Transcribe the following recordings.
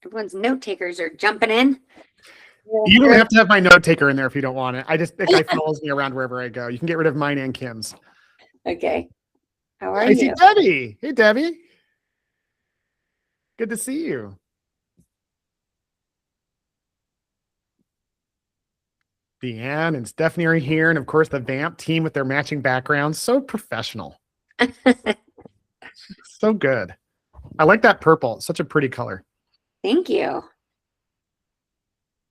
everyone's note takers are jumping in. You don't have to have my note taker in there if you don't want it. I just, the guy follows me around wherever I go. You can get rid of mine and Kim's. Okay. How are I you? see Debbie. Hey, Debbie. Good to see you. Deanne and Stephanie are here. And of course, the Vamp team with their matching backgrounds. So professional. So good. I like that purple. It's such a pretty color. Thank you.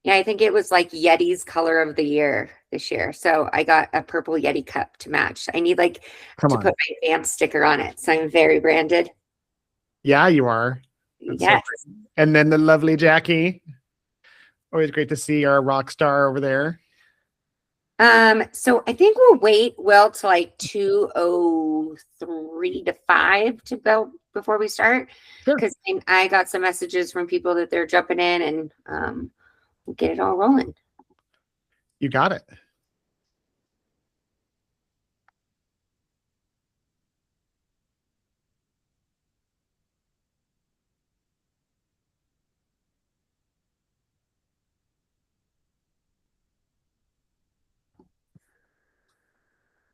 Yeah, I think it was like Yeti's color of the year this year. So I got a purple Yeti cup to match. I need like to put my Vamp sticker on it. So I'm very branded. Yeah, you are. That's yes. So and then the lovely Jackie. Always great to see our rock star over there. So I think we'll wait till like 2:03 to 5 to go before we start. Because I got some messages from people that they're jumping in, and we'll get it all rolling. You got it.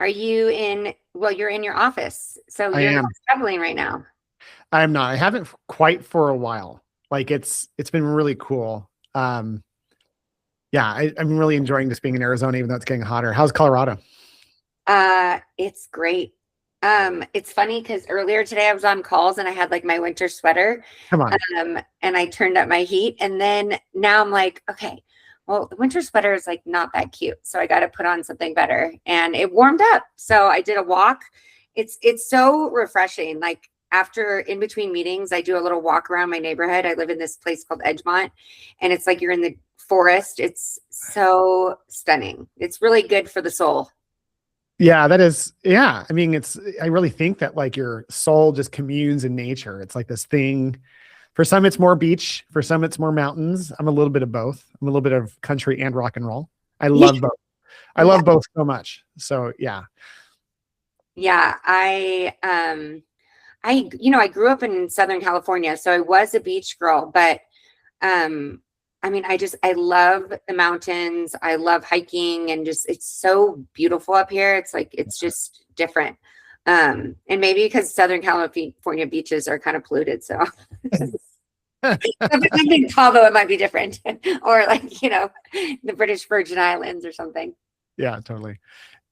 You're in your office. So you're not traveling right now. I am not. I haven't quite for a while. Like it's been really cool. Yeah, I'm really enjoying just being in Arizona, even though it's getting hotter. How's Colorado? It's great. It's funny because earlier today I was on calls and I had like my winter sweater. Come on. And I turned up my heat, and then now I'm like, okay, well, the winter sweater is like not that cute. So I got to put on something better, and it warmed up. So I did a walk. It's so refreshing. Like after in between meetings, I do a little walk around my neighborhood. I live in this place called Edgemont, and it's like you're in the forest. It's so stunning. It's really good for the soul. Yeah, that is. Yeah. I mean, I really think that like your soul just communes in nature. It's like this thing. For some, it's more beach. For some, it's more mountains. I'm a little bit of both. I'm a little bit of country and rock and roll. I love both. I love both so much. So yeah. Yeah. I grew up in Southern California, so I was a beach girl, but, I mean, I love the mountains. I love hiking, and just, it's so beautiful up here. It's like, it's just different. And maybe because Southern California beaches are kind of polluted. So something tall, though, it might be different, or like, the British Virgin Islands or something. Yeah, totally.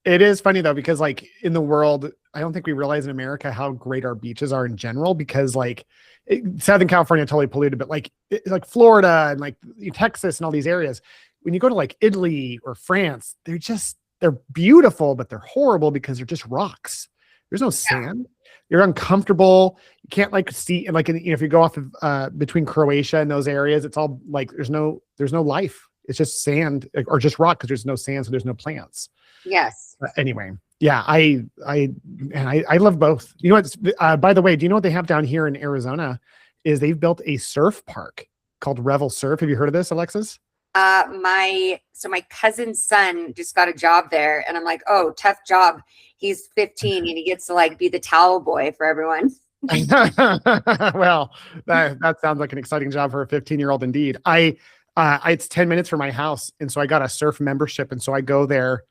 It is funny though, because like in the world, I don't think we realize in America how great our beaches are in general, because like Southern California totally polluted, but like Florida and like Texas and all these areas, when you go to like Italy or France, they're beautiful, but they're horrible because they're just rocks. There's no sand. You're uncomfortable. You can't like see, and like, if you go off of between Croatia and those areas, it's all like, there's no life. It's just sand or just rock, because there's no sand. So there's no plants. Yes. Anyway. Yeah. I love both. You know what, by the way, do you know what they have down here in Arizona is they've built a surf park called Revel Surf. Have you heard of this, Alexis? My cousin's son just got a job there, and I'm like, oh, tough job. He's 15 and he gets to like be the towel boy for everyone. Well, that sounds like an exciting job for a 15-year-old indeed. It's 10 minutes from my house. And so I got a surf membership. And so I go there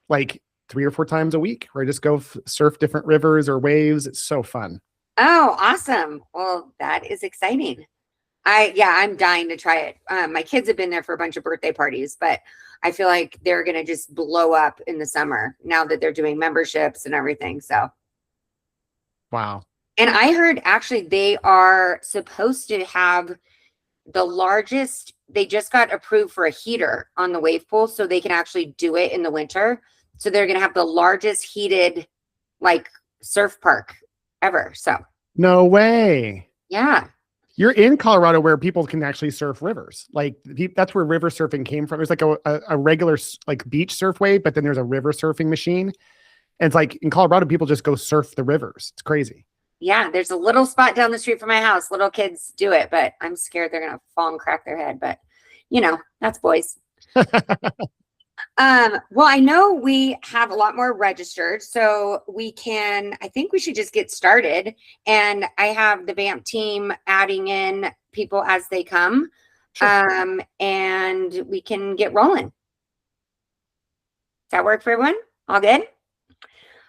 like 3 or 4 times a week, where I just go surf different rivers or waves. It's so fun. Oh, awesome. Well, that is exciting. I'm dying to try it. My kids have been there for a bunch of birthday parties, but I feel like they're going to just blow up in the summer now that they're doing memberships and everything. So. Wow. And I heard actually they are supposed to have the largest, they just got approved for a heater on the wave pool, so they can actually do it in the winter. So they're going to have the largest heated like surf park ever. So. No way. Yeah. You're in Colorado where people can actually surf rivers. Like that's where river surfing came from. There's like a regular like beach surf wave, but then there's a river surfing machine. And it's like in Colorado, people just go surf the rivers. It's crazy. Yeah. There's a little spot down the street from my house. Little kids do it, but I'm scared they're going to fall and crack their head. But that's boys. Well, I know we have a lot more registered, so I think we should just get started. And I have the Vamp team adding in people as they come. Sure. And we can get rolling. Does that work for everyone? All good?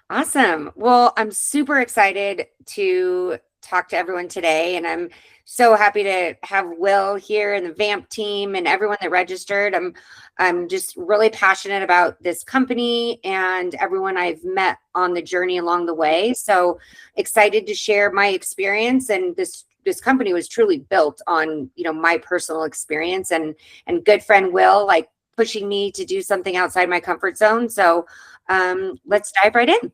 Awesome. Well, I'm super excited to talk to everyone today, and I'm so happy to have Will here and the Vamp team and everyone that registered. I'm just really passionate about this company and everyone I've met on the journey along the way. So excited to share my experience, and this company was truly built on, my personal experience and good friend Will like pushing me to do something outside my comfort zone. So let's dive right in.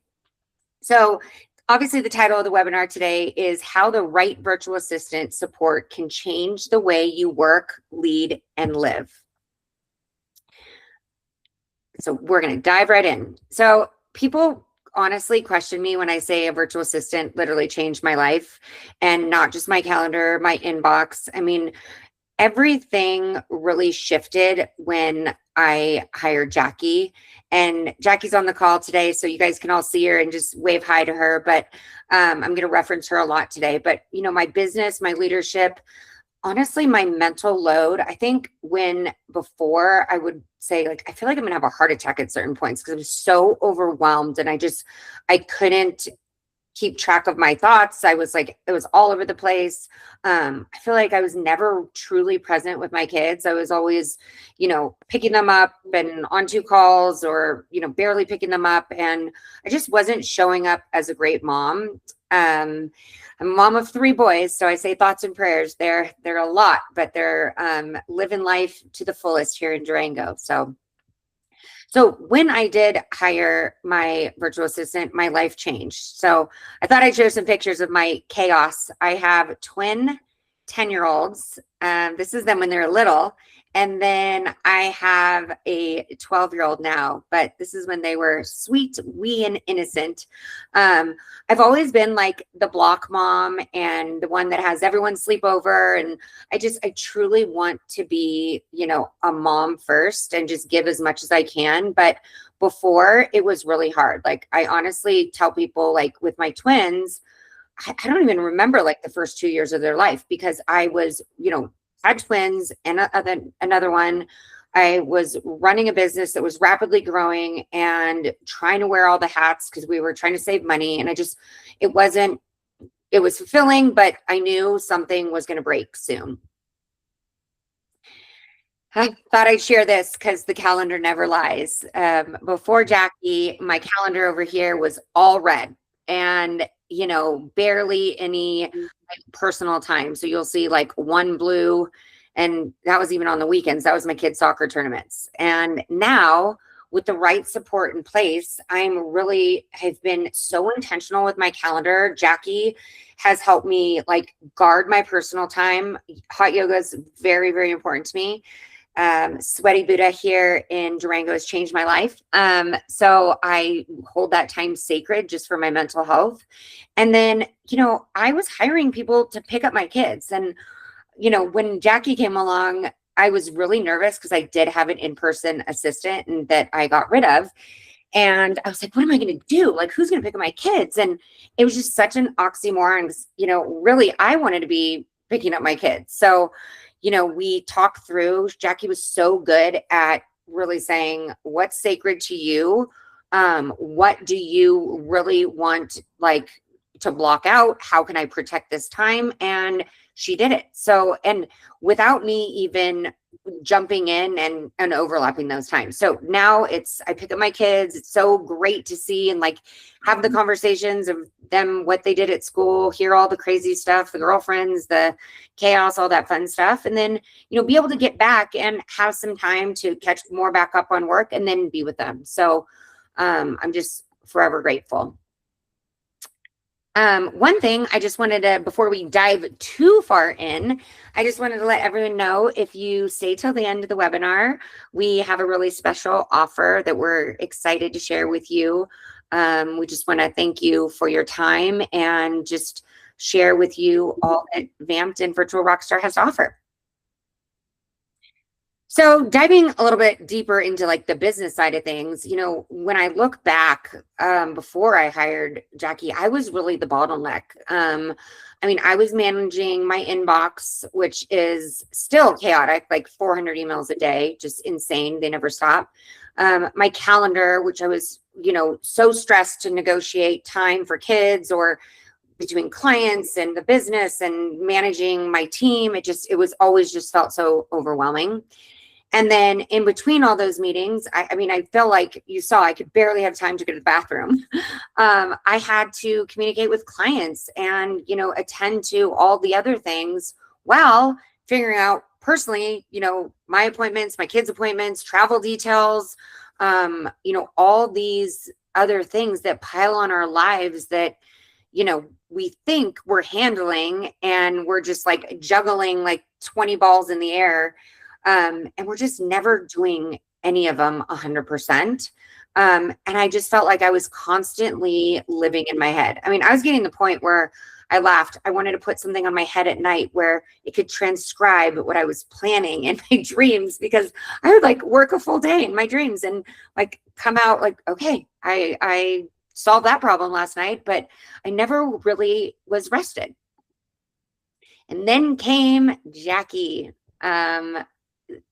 So obviously the title of the webinar today is how the right virtual assistant support can change the way you work, lead, and live. So we're going to dive right in. So people honestly question me when I say a virtual assistant literally changed my life, and not just my calendar, my inbox. I mean, everything really shifted when I hired Jackie, and Jackie's on the call today, so you guys can all see her and just wave hi to her. But I'm going to reference her a lot today. But my business, my leadership, honestly, my mental load, I think before I would say, like, I feel like I'm going to have a heart attack at certain points because I'm so overwhelmed, and I couldn't keep track of my thoughts. I was like, it was all over the place. I feel like I was never truly present with my kids. I was always, picking them up and on 2 calls, or, barely picking them up. And I just wasn't showing up as a great mom. I'm a mom of 3 boys. So I say thoughts and prayers. They're a lot, but they're living life to the fullest here in Durango. So when I did hire my virtual assistant, my life changed. So I thought I'd share some pictures of my chaos. I have twin 10-year-olds. This is them when they're little. And then I have a 12-year-old now, but this is when they were sweet, wee, and innocent. I've always been like the block mom and the one that has everyone sleep over. And I truly want to be, a mom first and just give as much as I can. But before, it was really hard. Like, I honestly tell people, like with my twins, I don't even remember like the first 2 years of their life, because I was, had twins and another one. I was running a business that was rapidly growing and trying to wear all the hats because we were trying to save money. And it was fulfilling, but I knew something was going to break soon. I thought I'd share this because the calendar never lies. Before Jackie, my calendar over here was all red, and barely any like personal time. So you'll see like 1 blue, and that was even on the weekends. That was my kids' soccer tournaments. And now with the right support in place, have been so intentional with my calendar. Jackie has helped me like guard my personal time. Hot yoga is very, very important to me. Sweaty Buddha here in Durango has changed my life. So I hold that time sacred just for my mental health. And then, I was hiring people to pick up my kids. And, when Jackie came along, I was really nervous because I did have an in-person assistant and that I got rid of. And I was like, what am I going to do? Like, who's going to pick up my kids? And it was just such an oxymoron. Really, I wanted to be picking up my kids. So, we talked through. Jackie was so good at really saying, what's sacred to you? What do you really want, like, to block out? How can I protect this time? And she did it. So, and without me even jumping in and overlapping those times. So now I pick up my kids. It's so great to see and like have the conversations of them, what they did at school, hear all the crazy stuff, the girlfriends, the chaos, all that fun stuff. And then, be able to get back and have some time to catch more back up on work and then be with them. So I'm just forever grateful. One thing I just wanted to, before we dive too far in, I just wanted to let everyone know, if you stay till the end of the webinar, we have a really special offer that we're excited to share with you. We just want to thank you for your time and just share with you all that Vamped and Virtual Rockstar has to offer. So diving a little bit deeper into like the business side of things, you know, when I look back, before I hired Jackie, I was really the bottleneck. I mean, I was managing my inbox, which is still chaotic, like 400 emails a day, just insane. They never stop. My calendar, which I was, you know, so stressed to negotiate time for kids or between clients and the business and managing my team. It was always just felt so overwhelming. And then in between all those meetings, I mean, I felt like you saw I could barely have time to go to the bathroom. I had to communicate with clients and, you know, attend to all the other things while figuring out personally, you know, my appointments, my kids' appointments, travel details, you know, all these other things that pile on our lives that, you know, we think we're handling and we're just like juggling like 20 balls in the air. And we're just never doing any of them 100%. And I just felt like I was constantly living in my head. I mean, I was getting to the point where I laughed. I wanted to put something on my head at night where it could transcribe what I was planning in my dreams, because I would like work a full day in my dreams and like come out like, okay, I solved that problem last night, but I never really was rested. And then came Jackie.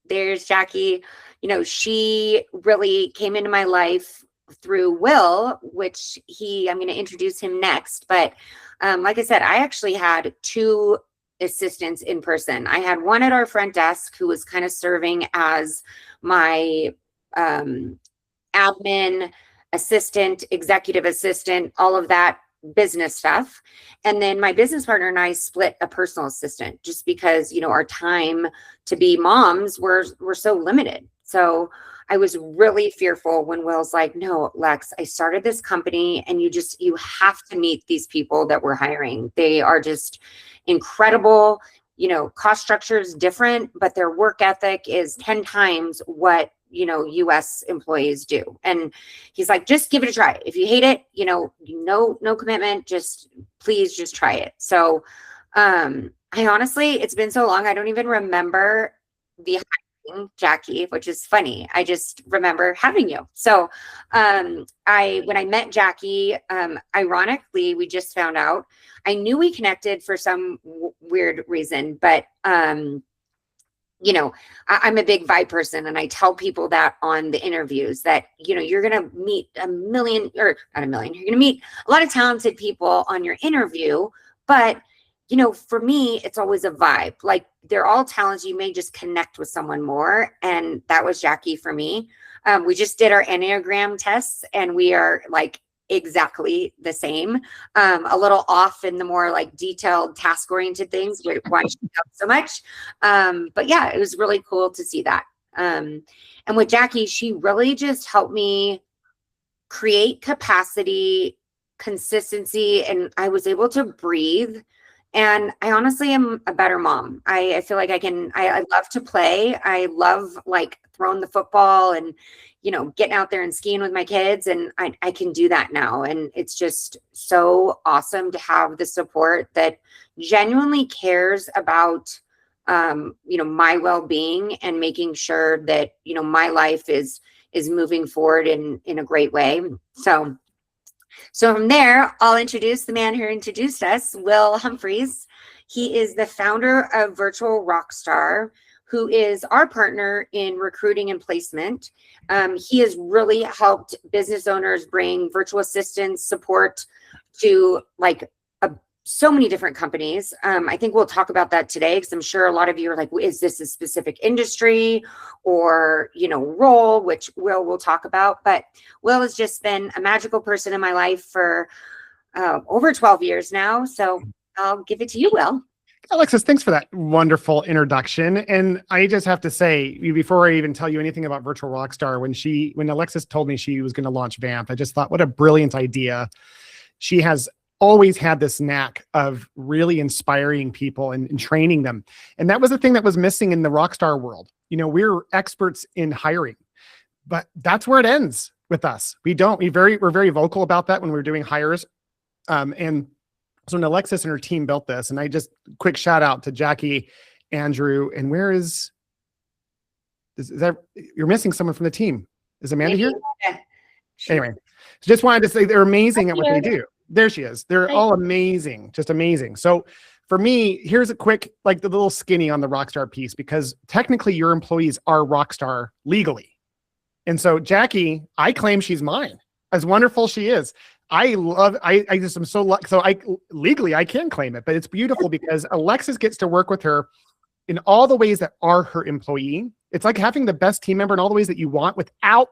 There's Jackie, you know, she really came into my life through Will, which I'm going to introduce him next. But like I said, I actually had two assistants in person. I had one at our front desk who was kind of serving as my admin assistant, executive assistant, all of that business stuff. And then my business partner and I split a personal assistant just because, you know, our time to be moms were so limited. So I was really fearful when Will's like, no, Lex, I started this company and you have to meet these people that we're hiring. They are just incredible. You know, cost structure is different, but their work ethic is 10 times what, you know, US employees do. And he's like, just give it a try. If you hate it, you know, no commitment, please just try it. So I honestly, it's been so long, I don't even remember the hiring Jackie, which is funny. I just remember having you. So when I met Jackie, ironically, we just found out, I knew we connected for some weird reason, but you know, I'm a big vibe person, and I tell people that on the interviews that, you know, you're going to meet a million, or not a million, you're going to meet a lot of talented people on your interview. But, you know, for me, it's always a vibe. Like they're all talented. You may just connect with someone more. And that was Jackie for me. We just did our Enneagram tests and we are like exactly the same, a little off in the more like detailed task oriented things, why she helped so much. But yeah, it was really cool to see that. And with Jackie, she really just helped me create capacity, consistency, and I was able to breathe. And I honestly am a better mom. I feel like I love to play. I love like throwing the football and, you know, getting out there and skiing with my kids. And I can do that now. And it's just so awesome to have the support that genuinely cares about, you know, my well-being and making sure that, you know, my life is moving forward in a great way. So from there, I'll introduce the man who introduced us, Will Humphreys. He is the founder of Virtual Rockstar, who is our partner in recruiting and placement. He has really helped business owners bring virtual assistance support to like so many different companies. I think we'll talk about that today because I'm sure a lot of you are like, is this a specific industry or, you know, role, which we'll talk about. But Will has just been a magical person in my life for over 12 years now. So I'll give it to you, Will. Alexis, thanks for that wonderful introduction. And I just have to say, before I even tell you anything about Virtual Rockstar, when Alexis told me she was going to launch Vamped, I just thought, what a brilliant idea. She has always had this knack of really inspiring people and training them. And that was the thing that was missing in the Rockstar world. You know, we're experts in hiring, but that's where it ends with us. We're very vocal about that when we're doing hires. And so when Alexis and her team built this, and I just quick shout out to Jackie, Andrew, and where is Is that you're missing someone from the team? Is Amanda here? Yeah. Anyway, just wanted to say they're amazing at what they do. There she is. They're all amazing, just amazing. So for me, here's a quick, like the little skinny on the Rockstar piece, because technically your employees are Rockstar legally. And so Jackie, I claim she's mine, as wonderful she is. I just am so lucky. So legally I can claim it, but it's beautiful because Alexis gets to work with her in all the ways that are her employee. It's like having the best team member in all the ways that you want without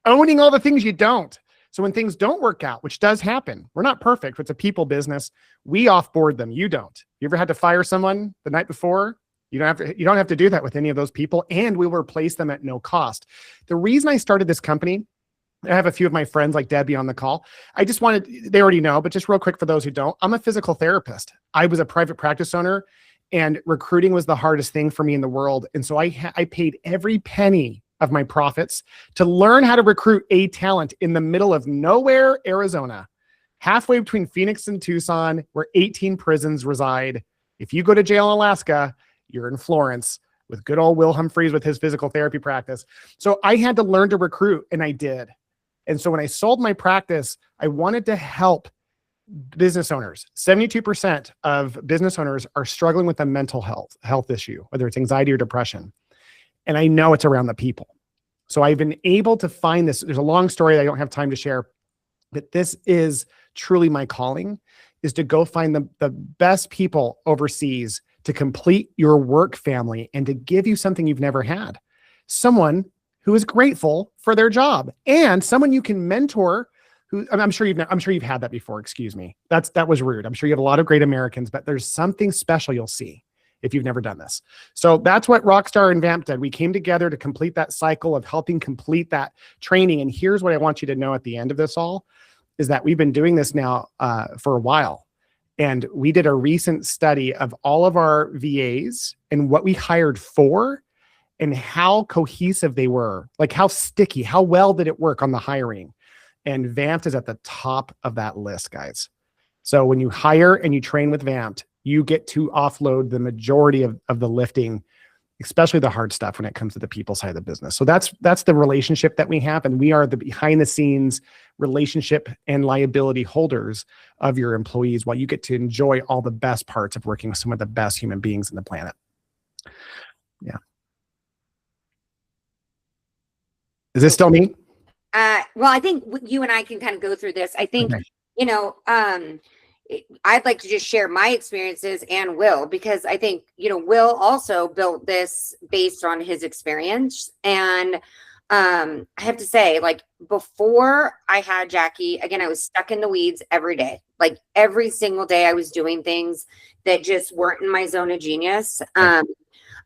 owning all the things you don't. So when things don't work out, which does happen, we're not perfect. It's a people business. We offboard them. You don't. You ever had to fire someone the night before? You don't have to do that with any of those people, and we will replace them at no cost. The reason I started this company, I have a few of my friends like Debbie on the call. I just wanted, they already know, but just real quick for those who don't, I'm a physical therapist. I was a private practice owner, and recruiting was the hardest thing for me in the world. And so I paid every penny of my profits to learn how to recruit a talent in the middle of nowhere, Arizona, halfway between Phoenix and Tucson, where 18 prisons reside. If you go to jail in Alaska, you're in Florence with good old Will Humphreys with his physical therapy practice. So I had to learn to recruit, and I did. And so when I sold my practice, I wanted to help business owners. 72% of business owners are struggling with a mental health issue, whether it's anxiety or depression. And I know it's around the people. So I've been able to find this. There's a long story that I don't have time to share, but this is truly my calling, is to go find the best people overseas to complete your work family and to give you something you've never had. Someone who is grateful for their job, and someone you can mentor who, I'm sure you've had that before. Excuse me. That was rude. I'm sure you have a lot of great Americans, but there's something special you'll see if you've never done this. So that's what Rockstar and Vamped did. We came together to complete that cycle of helping complete that training. And here's what I want you to know at the end of this all is that we've been doing this now for a while. And we did a recent study of all of our VAs and what we hired for and how cohesive they were, like how sticky, how well did it work on the hiring? And Vamped is at the top of that list, guys. So when you hire and you train with Vamped, you get to offload the majority of the lifting, especially the hard stuff when it comes to the people side of the business. So that's the relationship that we have. And we are the behind the scenes relationship and liability holders of your employees while you get to enjoy all the best parts of working with some of the best human beings on the planet. Yeah. Is this still me? Well, I think you and I can kind of go through this. I think, okay. I'd like to just share my experiences and Will, because I think, Will also built this based on his experience. And I have to say, like, before I had Jackie, again, I was stuck in the weeds every day. Like every single day I was doing things that just weren't in my zone of genius.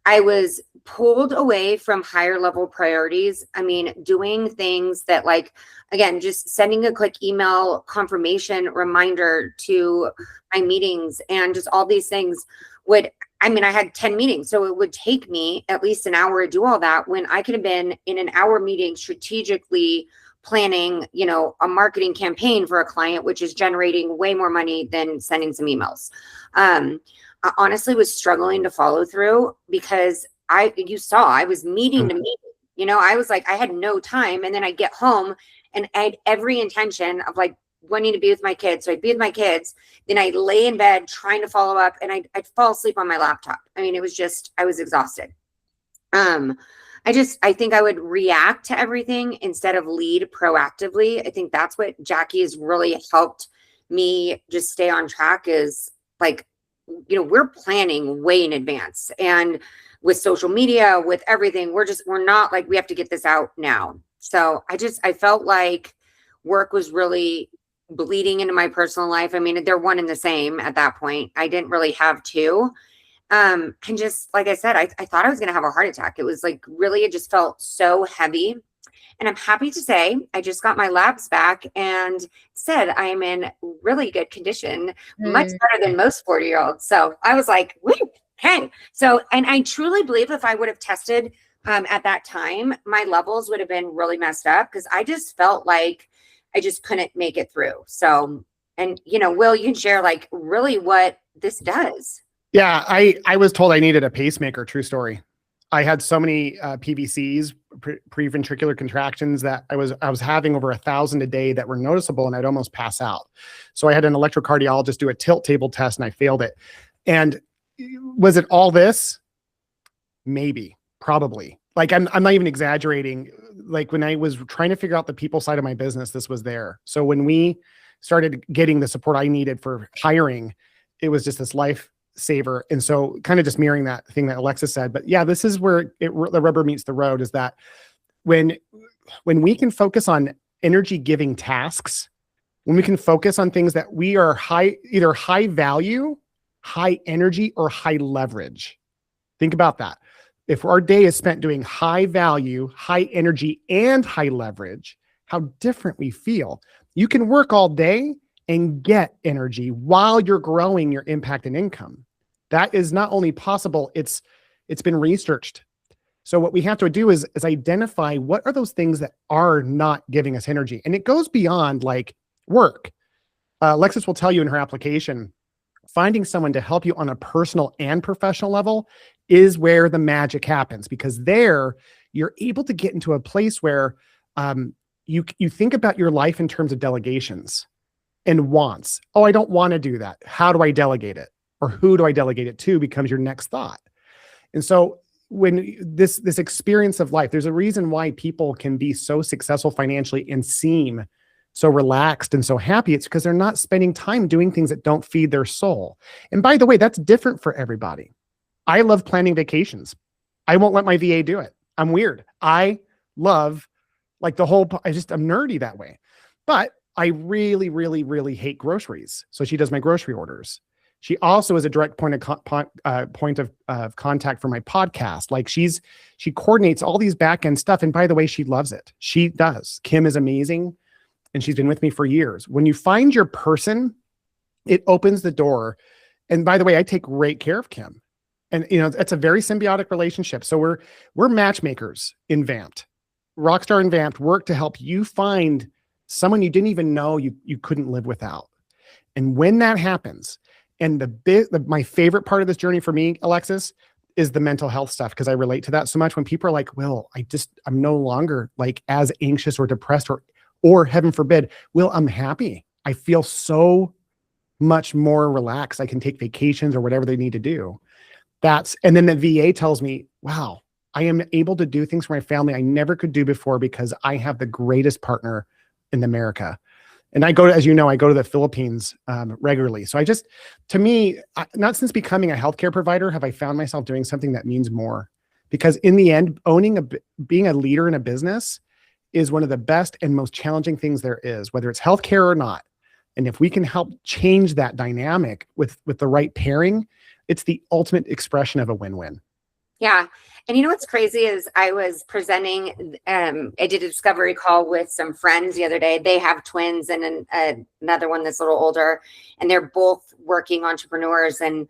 I was pulled away from higher level priorities. I mean, doing things that, like, again, just sending a quick email confirmation reminder to my meetings and just all these things I had 10 meetings. So it would take me at least an hour to do all that when I could have been in an hour meeting strategically planning, a marketing campaign for a client, which is generating way more money than sending some emails. I honestly was struggling to follow through because I was meeting to meeting, I was like, I had no time. And then I get home and I had every intention of like wanting to be with my kids. So I'd be with my kids. Then I'd lay in bed trying to follow up and I'd fall asleep on my laptop. I mean, it was just, I was exhausted. I think I would react to everything instead of lead proactively. I think that's what Jackie has really helped me just stay on track is like, we're planning way in advance, and with social media, with everything, we're not like, we have to get this out now. So I felt like work was really bleeding into my personal life. I mean, they're one and the same at that point. I didn't really have two. And just like I said, I thought I was going to have a heart attack. It was like, really, it just felt so heavy. And I'm happy to say I just got my labs back and said I am in really good condition, much better than most 40-year-olds. So I was like, woo, okay. So, and I truly believe if I would have tested at that time, my levels would have been really messed up because I just felt like I just couldn't make it through. So, and Will, you can share like really what this does. Yeah, I was told I needed a pacemaker, true story. I had so many PVCs, preventricular contractions, that I was having over 1,000 a day that were noticeable, and I'd almost pass out. So I had an electrocardiologist do a tilt table test, and I failed it. And was it all this? Maybe, probably. Like I'm not even exaggerating. Like when I was trying to figure out the people side of my business, this was there. So when we started getting the support I needed for hiring, it was just this lifesaver. And so kind of just mirroring that thing that Alexis said, but yeah, this is where the rubber meets the road, is that when we can focus on energy giving tasks, when we can focus on things that we are either high value, high energy, or high leverage. Think about that. If our day is spent doing high value, high energy, and high leverage, how different we feel. You can work all day and get energy while you're growing your impact and income. That is not only possible, it's been researched. So what we have to do is identify what are those things that are not giving us energy. And it goes beyond like work. Alexis will tell you in her application, finding someone to help you on a personal and professional level is where the magic happens, because there you're able to get into a place where you think about your life in terms of delegations and wants. Oh, I don't want to do that. How do I delegate it? Or who do I delegate it to becomes your next thought. And so when this experience of life, there's a reason why people can be so successful financially and seem so relaxed and so happy. It's because they're not spending time doing things that don't feed their soul. And by the way, that's different for everybody. I love planning vacations. I won't let my VA do it. I'm weird. I love like I'm nerdy that way. But I really, really, really hate groceries. So she does my grocery orders. She also is a direct point of contact for my podcast. Like she coordinates all these back end stuff. And by the way, she loves it. She does. Kim is amazing. And she's been with me for years. When you find your person, it opens the door. And by the way, I take great care of Kim. And it's a very symbiotic relationship. So we're matchmakers in Vamped. Rockstar and Vamped work to help you find someone you didn't even know you couldn't live without. And when that happens, and my favorite part of this journey for me, Alexis, is the mental health stuff, because I relate to that so much. When people are like, Will, I'm no longer like as anxious or depressed or heaven forbid, Will, I'm happy. I feel so much more relaxed. I can take vacations or whatever they need to do. And then the VA tells me, wow, I am able to do things for my family I never could do before because I have the greatest partner in America. And as you know, I go to the Philippines regularly. So to me, not since becoming a healthcare provider have I found myself doing something that means more. Because in the end, being a leader in a business is one of the best and most challenging things there is, whether it's healthcare or not. And if we can help change that dynamic with the right pairing, it's the ultimate expression of a win-win. Yeah. And what's crazy is I was presenting, I did a discovery call with some friends the other day. They have twins and another one that's a little older, and they're both working entrepreneurs. And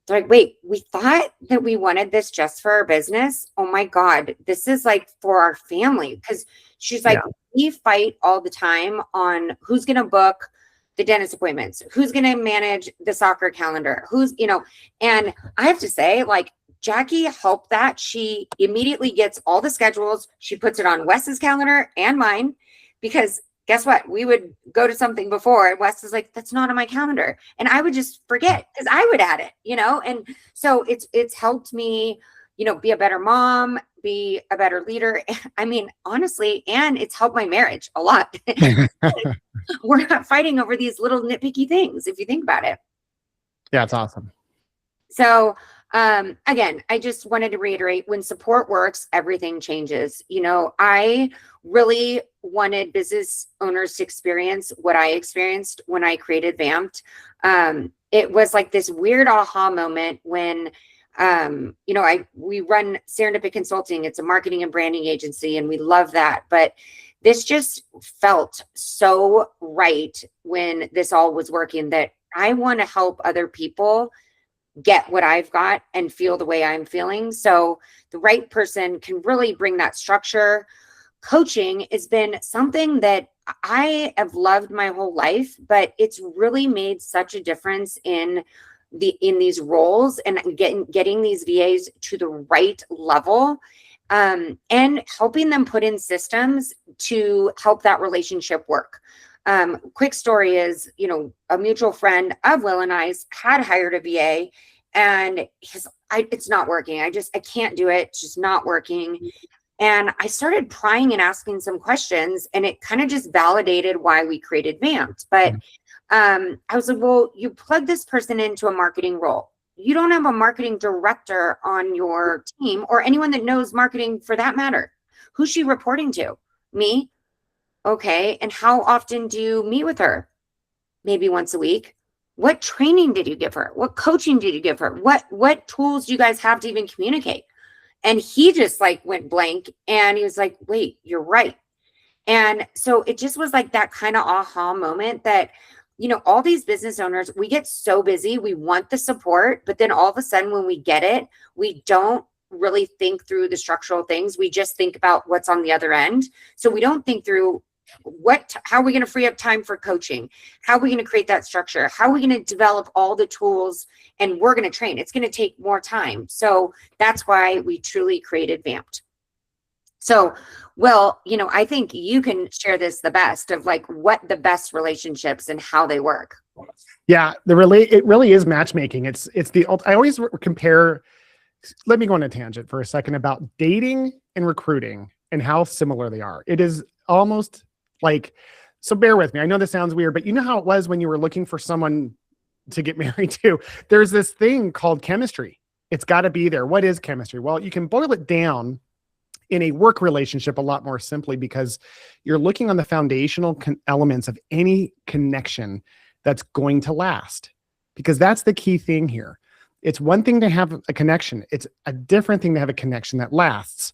they're like, wait, we thought that we wanted this just for our business. Oh my God, this is like for our family. Because she's like, we fight all the time on who's going to book the dentist appointments, who's going to manage the soccer calendar, and I have to say, like, Jackie helped that. She immediately gets all the schedules. She puts it on Wes's calendar and mine, because guess what? We would go to something before and Wes is like, that's not on my calendar. And I would just forget because I would add it, and so it's helped me, be a better mom, be a better leader. I mean, honestly, and it's helped my marriage a lot. We're not fighting over these little nitpicky things, if you think about it. Yeah, it's awesome. So again, I just wanted to reiterate, when support works, everything changes. I really wanted business owners to experience what I experienced when I created Vamped. It was like this weird aha moment when, we run Serendipity Consulting. It's a marketing and branding agency, and we love that. But this just felt so right when this all was working, that I want to help other people get what I've got and feel the way I'm feeling. So the right person can really bring that structure. Coaching has been something that I have loved my whole life, but it's really made such a difference in in these roles and getting these VAs to the right level, and helping them put in systems to help that relationship work. Quick story is, a mutual friend of Will and I's had hired a VA, and it's not working. I can't do it. It's just not working. And I started prying and asking some questions, and it kind of just validated why we created Vamped. But I was like, well, you plug this person into a marketing role. You don't have a marketing director on your team or anyone that knows marketing for that matter. Who's she reporting to? Me? Okay. And how often do you meet with her? Maybe once a week. What training did you give her? What coaching did you give her? What tools do you guys have to even communicate? And he just went blank, and he was like, wait, you're right. And so it just was like that kind of aha moment that, all these business owners, we get so busy, we want the support, but then all of a sudden when we get it, we don't really think through the structural things. We just think about what's on the other end. So we don't think through how are we going to free up time for coaching? How are we going to create that structure? How are we going to develop all the tools? And we're going to train. It's going to take more time. So that's why we truly created Vamped. So, Will, I think you can share this the best of what the best relationships and how they work. Yeah, it really is matchmaking. I always compare. Let me go on a tangent for a second about dating and recruiting and how similar they are. It is almost so bear with me. I know this sounds weird, but you know how it was when you were looking for someone to get married to? There's this thing called chemistry. It's got to be there. What is chemistry? Well, you can boil it down in a work relationship a lot more simply because you're looking on the foundational elements of any connection that's going to last, because that's the key thing here. It's one thing to have a connection. It's a different thing to have a connection that lasts.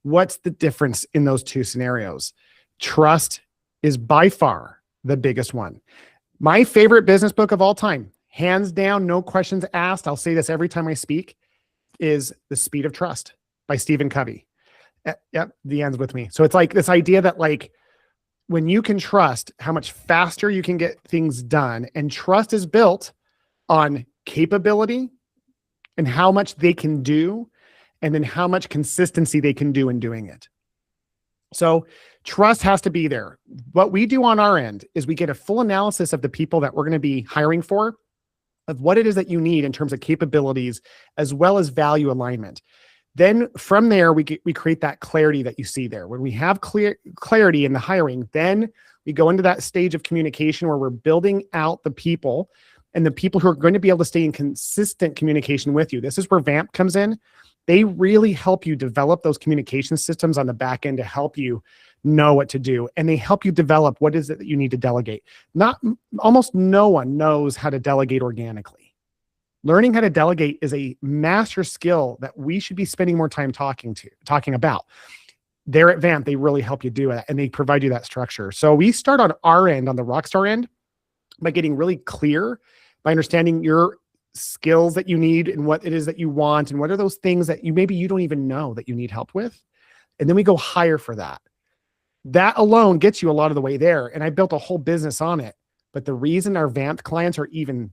What's the difference in those two scenarios? Trust is by far the biggest one. My favorite business book of all time, hands down, no questions asked, I'll say this every time I speak, is The Speed of Trust by Stephen Covey. Yep, the end's with me. So it's this idea that when you can trust, how much faster you can get things done, and trust is built on capability and how much they can do, and then how much consistency they can do in doing it. So trust has to be there. What we do on our end is we get a full analysis of the people that we're going to be hiring for, of what it is that you need in terms of capabilities, as well as value alignment. Then from there, we create that clarity that you see there. When we have clarity in the hiring, then we go into that stage of communication where we're building out the people and the people who are going to be able to stay in consistent communication with you. This is where Vamped comes in. They really help you develop those communication systems on the back end to help you know what to do. And they help you develop what is it that you need to delegate. Almost no one knows how to delegate organically. Learning how to delegate is a master skill that we should be spending more time talking about. There at Vamped, they really help you do it, and they provide you that structure. So we start on our end, on the Rockstar end, by getting really clear, by understanding your skills that you need and what it is that you want, and what are those things that maybe you don't even know that you need help with. And then we go hire for that. That alone gets you a lot of the way there. And I built a whole business on it. But the reason our Vamped clients are even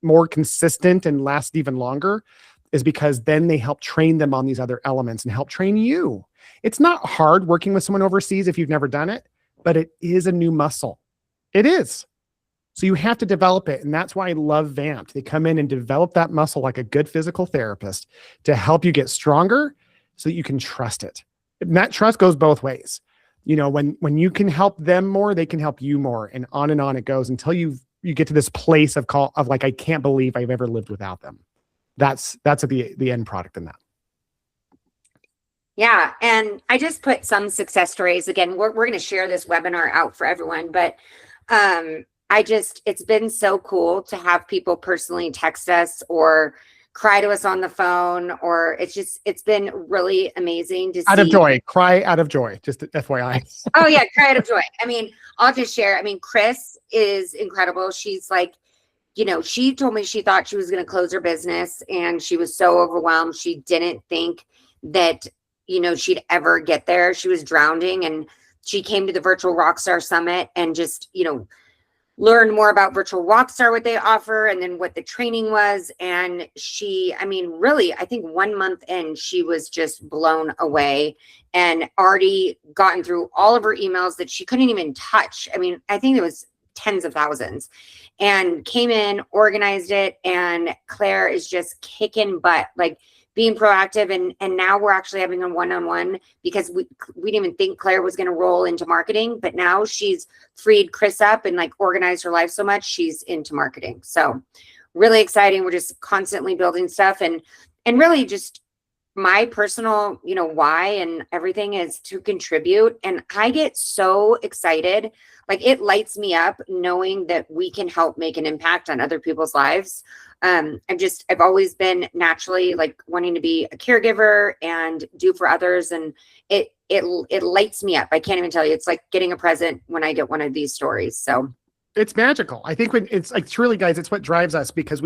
more consistent and last even longer is because then they help train them on these other elements and help train you. It's not hard working with someone overseas if you've never done it, but it is a new muscle. It is. So you have to develop it. And that's why I love Vamped. They come in and develop that muscle like a good physical therapist to help you get stronger so that you can trust it. And that trust goes both ways. When you can help them more, they can help you more, and on it goes until you get to this place of I can't believe I've ever lived without them. That's the end product in that. Yeah. And I just put some success stories. Again, we're going to share this webinar out for everyone, but it's been so cool to have people personally text us or cry to us on the phone, or it's been really amazing to see. Out of joy, cry out of joy, just FYI. Oh yeah, cry out of joy. I'll just share. Chris is incredible. She's she told me she thought she was going to close her business, and she was so overwhelmed. She didn't think that, she'd ever get there. She was drowning, and she came to the Virtual Rockstar Summit and just, learn more about Virtual Rockstar, what they offer, and then what the training was. And she, I mean, really, I think 1 month in, she was just blown away and already gotten through all of her emails that she couldn't even touch. I mean, I think it was tens of thousands, and came in, organized it. And Claire is just kicking butt, like being proactive. And now we're actually having a one-on-one, because we didn't even think Claire was going to roll into marketing, but now she's freed Chris up and like organized her life so much, she's into marketing. So really exciting. We're just constantly building stuff, and really just my personal, why and everything is to contribute. And I get so excited. Like, it lights me up knowing that we can help make an impact on other people's lives. I've always been naturally like wanting to be a caregiver and do for others. And it lights me up. I can't even tell you. It's like getting a present when I get one of these stories. So it's magical. I think when it's like, truly, guys, it's what drives us, because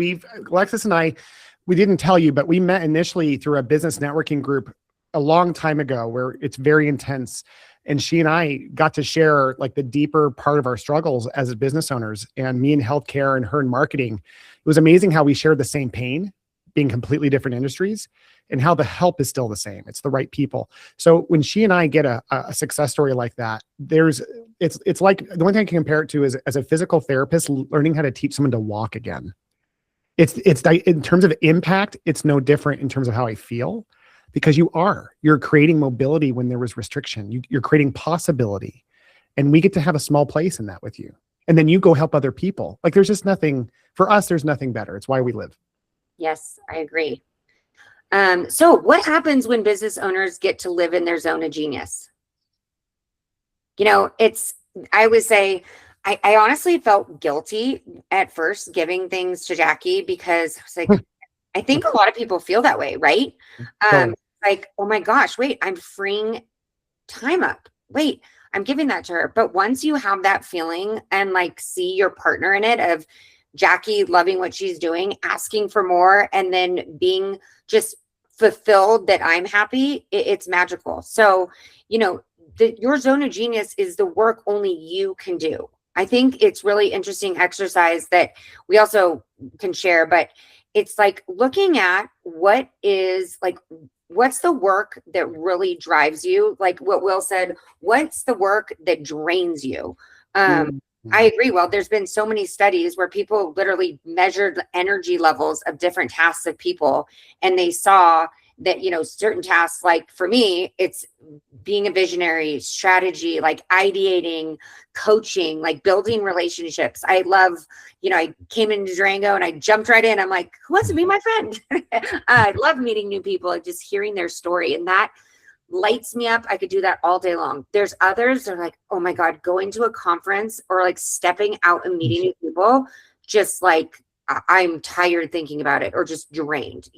Alexis and I, we didn't tell you, but we met initially through a business networking group a long time ago where it's very intense. And she and I got to share like the deeper part of our struggles as business owners, and me in healthcare and her in marketing. It was amazing how we shared the same pain, being completely different industries, and how the help is still the same. It's the right people. So when she and I get a success story like that, it's like, the one thing I can compare it to is, as a physical therapist, learning how to teach someone to walk again. It's in terms of impact, it's no different in terms of how I feel, because you're creating mobility when there was restriction. You're creating possibility, and we get to have a small place in that with you. And then you go help other people. Like, there's just nothing for us. There's nothing better. It's why we live. yes, I agree. So what happens when business owners get to live in their zone of genius? I would say, I honestly felt guilty at first giving things to Jackie, because I was like, I think a lot of people feel that way, right? Like, oh my gosh, wait, I'm freeing time up. Wait, I'm giving that to her. But once you have that feeling and like see your partner in it, of Jackie loving what she's doing, asking for more, and then being just fulfilled that I'm happy, it's magical. So, your zone of genius is the work only you can do. I think it's really interesting exercise that we also can share, but it's like looking at what's the work that really drives you? Like what Will said, what's the work that drains you? I agree. Well, there's been so many studies where people literally measured the energy levels of different tasks of people, and they saw that, certain tasks, like for me, it's being a visionary, strategy, like ideating, coaching, like building relationships. I love, I came into Durango and I jumped right in. I'm like, who wants to be my friend? I love meeting new people and just hearing their story. And that lights me up. I could do that all day long. There's others that are like, oh my God, going to a conference or like stepping out and meeting new people, just like, I'm tired thinking about it, or just drained,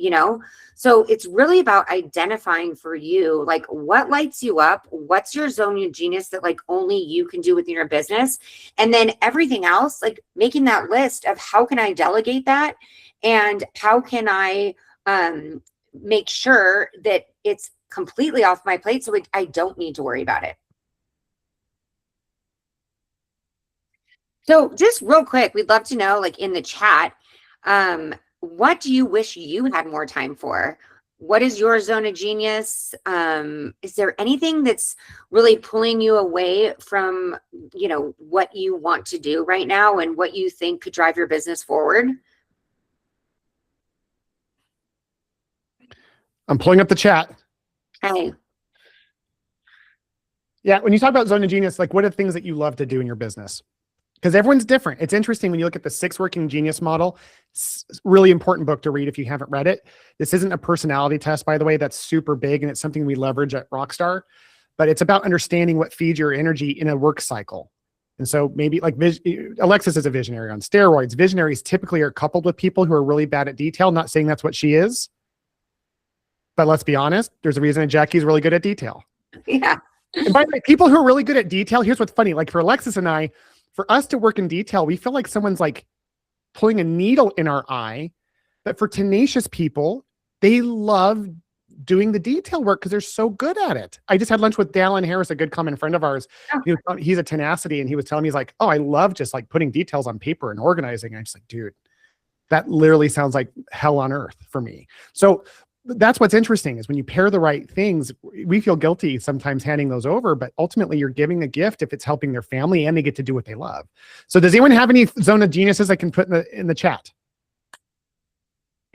So it's really about identifying for you, like what lights you up, what's your zone of genius that like only you can do within your business. And then everything else, like making that list of how can I delegate that, and how can I make sure that it's completely off my plate, so I don't need to worry about it. So just real quick, we'd love to know, like in the chat, what do you wish you had more time for? What is your zone of genius? Is there anything that's really pulling you away from, what you want to do right now and what you think could drive your business forward? I'm pulling up the chat. Okay. Yeah. When you talk about zone of genius, like what are the things that you love to do in your business? Because everyone's different. It's interesting when you look at the 6 Working Genius model. Really important book to read if you haven't read it. This isn't a personality test, by the way. That's super big, and it's something we leverage at Rockstar. But it's about understanding what feeds your energy in a work cycle. And so maybe like Alexis is a visionary on steroids. Visionaries typically are coupled with people who are really bad at detail. Not saying that's what she is, but let's be honest. There's a reason that Jackie's really good at detail. Yeah. And by the way, people who are really good at detail, here's what's funny. Like for Alexis and I, for us to work in detail, we feel like someone's like pulling a needle in our eye. But for tenacious people, they love doing the detail work because they're so good at it. I just had lunch with Dallin Harris, a good common friend of ours. He's a Tenacity, and he was telling me, he's like, oh, I love just like putting details on paper and organizing. And I'm just like, dude, that literally sounds like hell on earth for me. So that's what's interesting, is when you pair the right things, we feel guilty sometimes handing those over, but ultimately you're giving a gift if it's helping their family and they get to do what they love. So does anyone have any zone of geniuses I can put in the chat?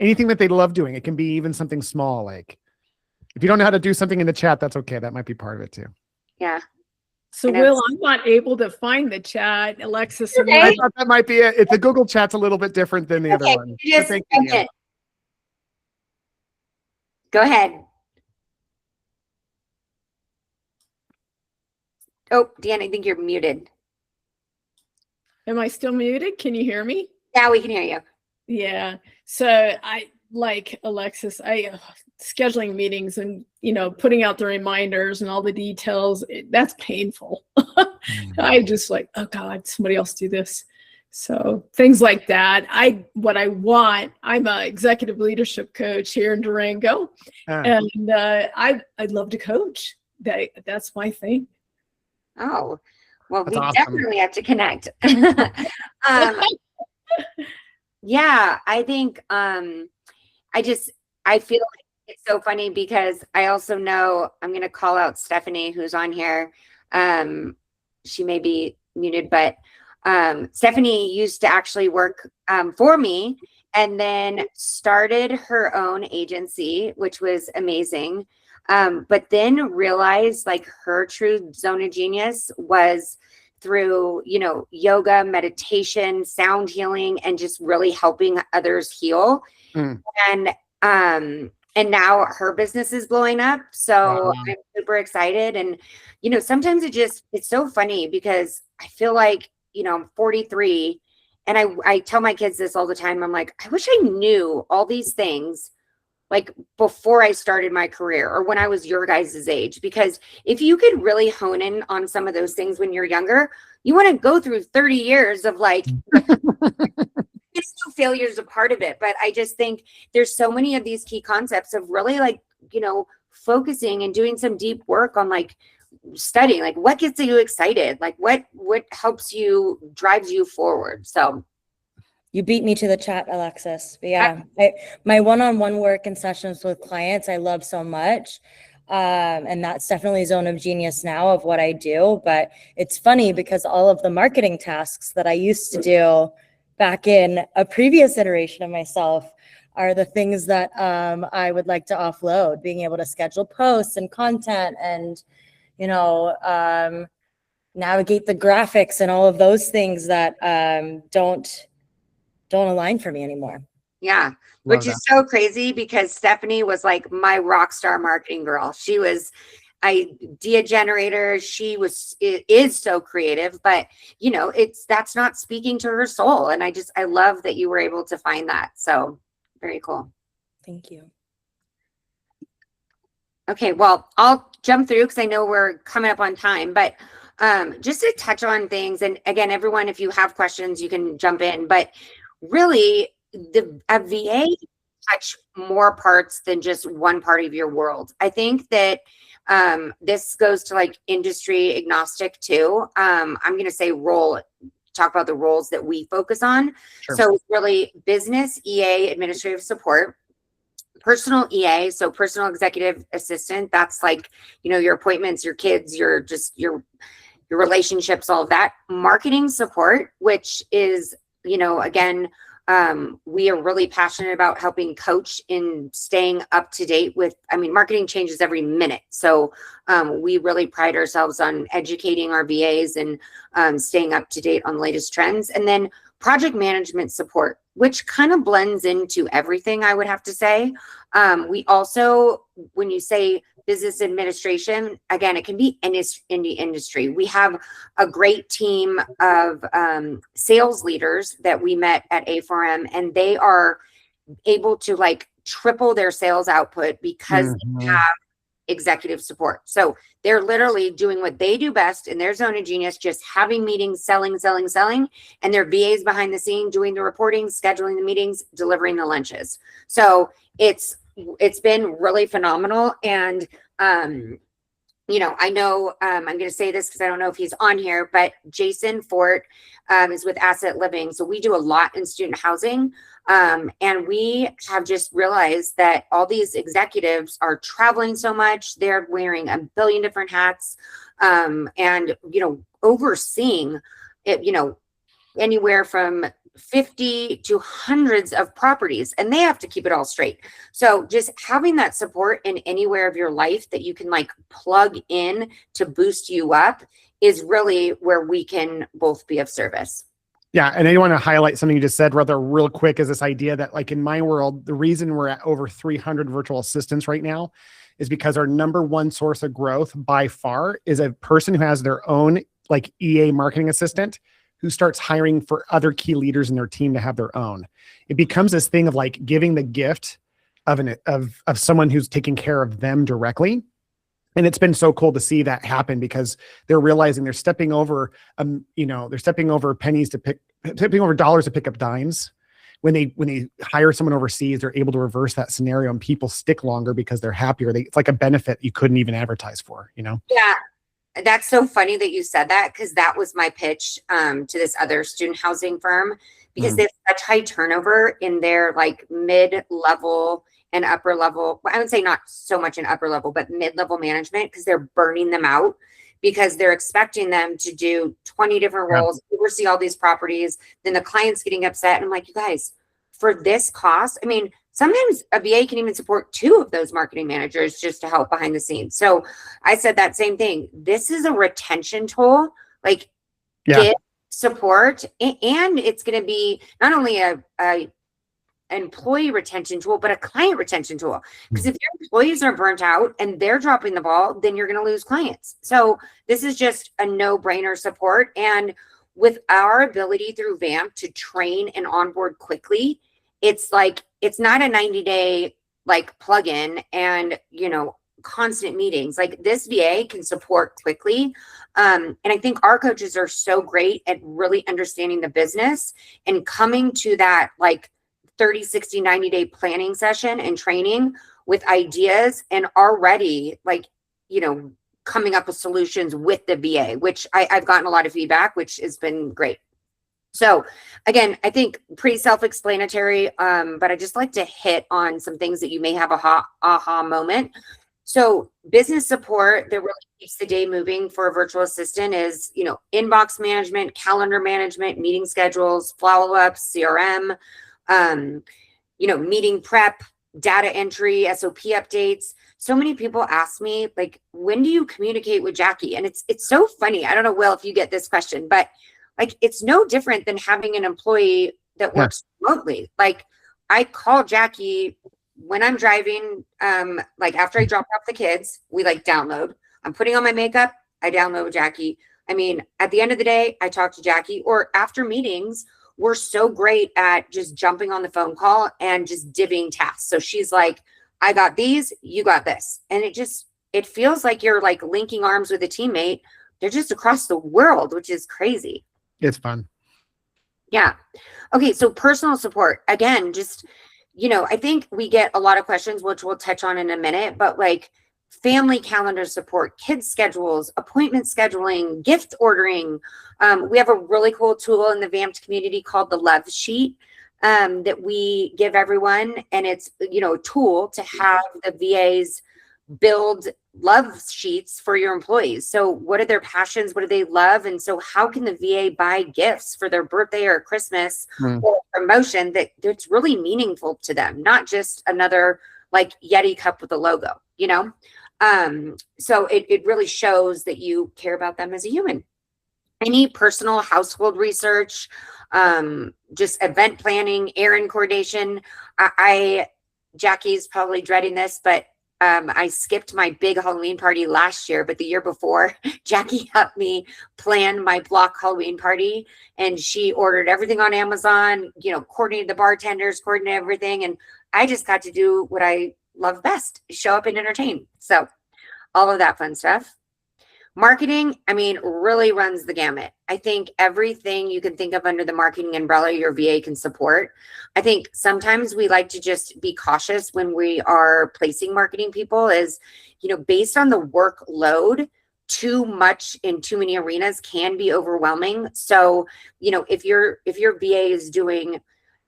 Anything that they love doing. It can be even something small. Like if you don't know how to do something in the chat, that's okay. That might be part of it too. Yeah. So Will, I'm not able to find the chat. Alexis, okay. I thought that might be it. The Google chat's a little bit different than the other one. Go ahead. Oh, Dan, I think you're muted. Am I still muted? Can you hear me? Yeah, we can hear you. Yeah. So I, like Alexis, scheduling meetings and, putting out the reminders and all the details, that's painful. I just like, oh God, somebody else do this. So things like that. What I want, I'm an executive leadership coach here in Durango, and I'd love to coach. That's my thing. Oh, well, That's we awesome. definitely have to connect. Yeah, I think I feel like it's so funny because I also know I'm going to call out Stephanie, who's on here. She may be muted, but Stephanie used to actually work for me and then started her own agency, which was amazing. But then realized like her true zone of genius was through, yoga, meditation, sound healing, and just really helping others heal. And now her business is blowing up. So I'm super excited. And, sometimes it's so funny because I feel like, I'm 43 and I tell my kids this all the time. I'm like, I wish I knew all these things like before I started my career or when I was your guys' age, because if you could really hone in on some of those things when you're younger, you want to go through 30 years of like, it's no failure is a part of it. But I just think there's so many of these key concepts of really like, focusing and doing some deep work on like studying, like what gets you excited, like what helps you, drives you forward. So you beat me to the chat, Alexis. But yeah, my one-on-one work and sessions with clients, I love so much. And that's definitely zone of genius now of what I do. But it's funny because all of the marketing tasks that I used to do back in a previous iteration of myself are the things that I would like to offload, being able to schedule posts and content and, navigate the graphics and all of those things that don't align for me anymore. Yeah, which is so crazy because Stephanie was like my rock star marketing girl. She was idea generator. She is so creative, but that's not speaking to her soul. And I love that you were able to find that. So very cool. Thank you. Okay, well, I'll jump through because I know we're coming up on time, but just to touch on things. And again, everyone, if you have questions, you can jump in, but really a VA touch more parts than just one part of your world. I think that this goes to like industry agnostic too. I'm going to say talk about the roles that we focus on. Sure. So really business EA, administrative support, personal EA, so personal executive assistant. That's like, your appointments, your kids, your relationships, all of that. Marketing support, which is, again, we are really passionate about helping coach in staying up to date with, marketing changes every minute. So we really pride ourselves on educating our VAs and staying up to date on the latest trends. And then project management support, which kind of blends into everything, I would have to say. We also, when you say business administration, again, it can be any industry. We have a great team of sales leaders that we met at A4M, and they are able to like triple their sales output because they have executive support. So they're literally doing what they do best in their zone of genius, just having meetings, selling, and their VAs behind the scene doing the reporting, scheduling the meetings, delivering the lunches. So it's, it's been really phenomenal. And, I know I'm going to say this because I don't know if he's on here, but Jason Fort is with Asset Living. So we do a lot in student housing. And we have just realized that all these executives are traveling so much. They're wearing a billion different hats, and, overseeing it, anywhere from 50 to hundreds of properties, and they have to keep it all straight. So just having that support in anywhere of your life that you can like plug in to boost you up is really where we can both be of service. Yeah. And I want to highlight something you just said rather real quick, is this idea that like in my world, the reason we're at over 300 virtual assistants right now is because our number one source of growth by far is a person who has their own like EA marketing assistant who starts hiring for other key leaders in their team to have their own. It becomes this thing of like giving the gift of someone who's taking care of them directly. And it's been so cool to see that happen because they're realizing they're stepping over, they're stepping over pennies stepping over dollars to pick up dimes. When they hire someone overseas, they're able to reverse that scenario and people stick longer because they're happier. It's like a benefit you couldn't even advertise for, Yeah. That's so funny that you said that, because that was my pitch to this other student housing firm, because they have such high turnover in their like mid-level and upper level. I would say not so much in upper level, but mid-level management, because they're burning them out because they're expecting them to do 20 different roles, oversee all these properties. Then the client's getting upset. And I'm like, you guys, for this cost, I mean, sometimes a VA can even support 2 of those marketing managers just to help behind the scenes. So I said that same thing. This is a retention tool, like get support, and it's going to be not only a employee retention tool, but a client retention tool. Because if your employees are burnt out and they're dropping the ball, then you're going to lose clients. So this is just a no-brainer support. And with our ability through Vamped to train and onboard quickly, it's like, it's not a 90-day like plug-in and, constant meetings. Like this VA can support quickly. And I think our coaches are so great at really understanding the business and coming to that like 30, 60, 90-day planning session and training with ideas and already like, coming up with solutions with the VA, which I've gotten a lot of feedback, which has been great. So again, I think pretty self-explanatory, but I just like to hit on some things that you may have a aha moment. So business support that really keeps the day moving for a virtual assistant is, inbox management, calendar management, meeting schedules, follow-ups, CRM, meeting prep, data entry, SOP updates. So many people ask me, like, when do you communicate with Jackie? And it's so funny. I don't know, Will, if you get this question, but like, it's no different than having an employee that works remotely. Like I call Jackie when I'm driving, like after I drop off the kids, we like download. I'm putting on my makeup, I download with Jackie. I mean, at the end of the day, I talk to Jackie, or after meetings, we're so great at just jumping on the phone call and just divvying tasks. So she's like, I got these, you got this. And it feels like you're like linking arms with a teammate. They're just across the world, which is crazy. It's fun. Yeah. Okay. So personal support, again, just, I think we get a lot of questions, which we'll touch on in a minute, but like family calendar support, kids schedules, appointment scheduling, gift ordering. We have a really cool tool in the Vamped community called the Love Sheet that we give everyone. And it's, a tool to have the VAs build love sheets for your employees. So what are their passions? What do they love? And so how can the VA buy gifts for their birthday or Christmas or promotion that's really meaningful to them, not just another like Yeti cup with a logo, So it really shows that you care about them as a human. Any personal household research, just event planning, errand coordination. Jackie's probably dreading this, but I skipped my big Halloween party last year, but the year before, Jackie helped me plan my block Halloween party, and she ordered everything on Amazon, coordinated the bartenders, coordinated everything. And I just got to do what I love best, show up and entertain. So all of that fun stuff. Marketing, I mean, really runs the gamut. I think everything you can think of under the marketing umbrella, your VA can support. I think sometimes we like to just be cautious when we are placing marketing people is, based on the workload, too much in too many arenas can be overwhelming. So, if your VA is doing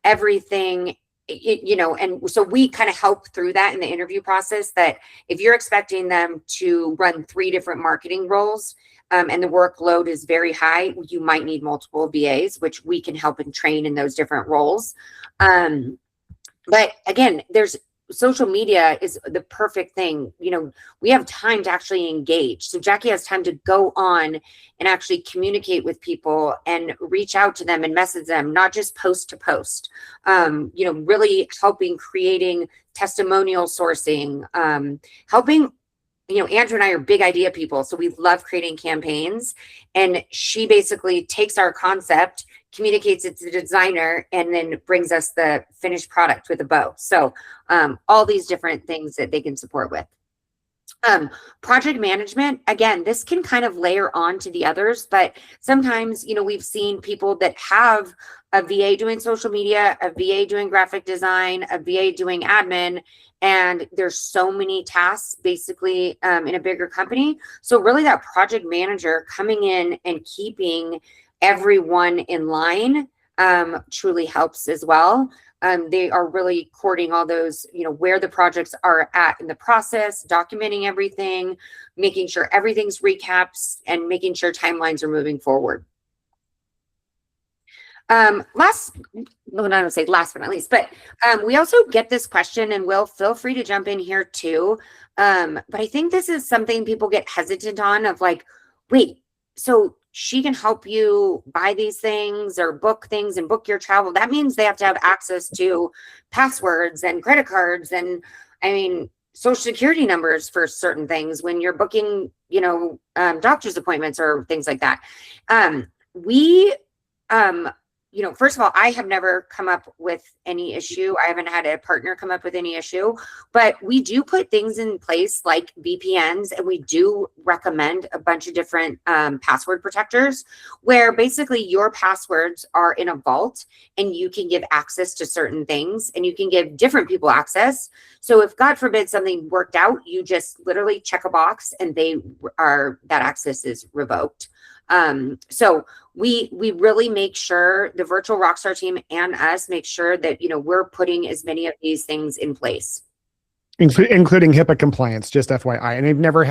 everything, and so we kind of help through that in the interview process, that if you're expecting them to run 3 different marketing roles, and the workload is very high, you might need multiple VAs, which we can help and train in those different roles. But again, social media is the perfect thing. We have time to actually engage. So Jackie has time to go on and actually communicate with people and reach out to them and message them, not just post to post. Really helping creating testimonial sourcing, helping. Andrew and I are big idea people, so we love creating campaigns. And she basically takes our concept, communicates it to the designer, and then brings us the finished product with a bow. So all these different things that they can support with. Project management, again, this can kind of layer on to the others, but sometimes, we've seen people that have a VA doing social media, a VA doing graphic design, a VA doing admin, and there's so many tasks basically in a bigger company. So really that project manager coming in and keeping everyone in line truly helps as well. They are really courting all those, where the projects are at in the process, documenting everything, making sure everything's recaps, and making sure timelines are moving forward. Last but not least, but we also get this question, and Will, feel free to jump in here too. But I think this is something people get hesitant on, of like, wait, so she can help you buy these things or book things and book your travel. That means they have to have access to passwords and credit cards and, social security numbers for certain things when you're booking, doctor's appointments or things like that. First of all, I have never come up with any issue. I haven't had a partner come up with any issue, but we do put things in place like VPNs, and we do recommend a bunch of different password protectors where basically your passwords are in a vault and you can give access to certain things and you can give different people access. So if God forbid something worked out, you just literally check a box and that access is revoked. So we really make sure, the virtual rockstar team and us make sure that, we're putting as many of these things in place. Including HIPAA compliance, just FYI. And we've never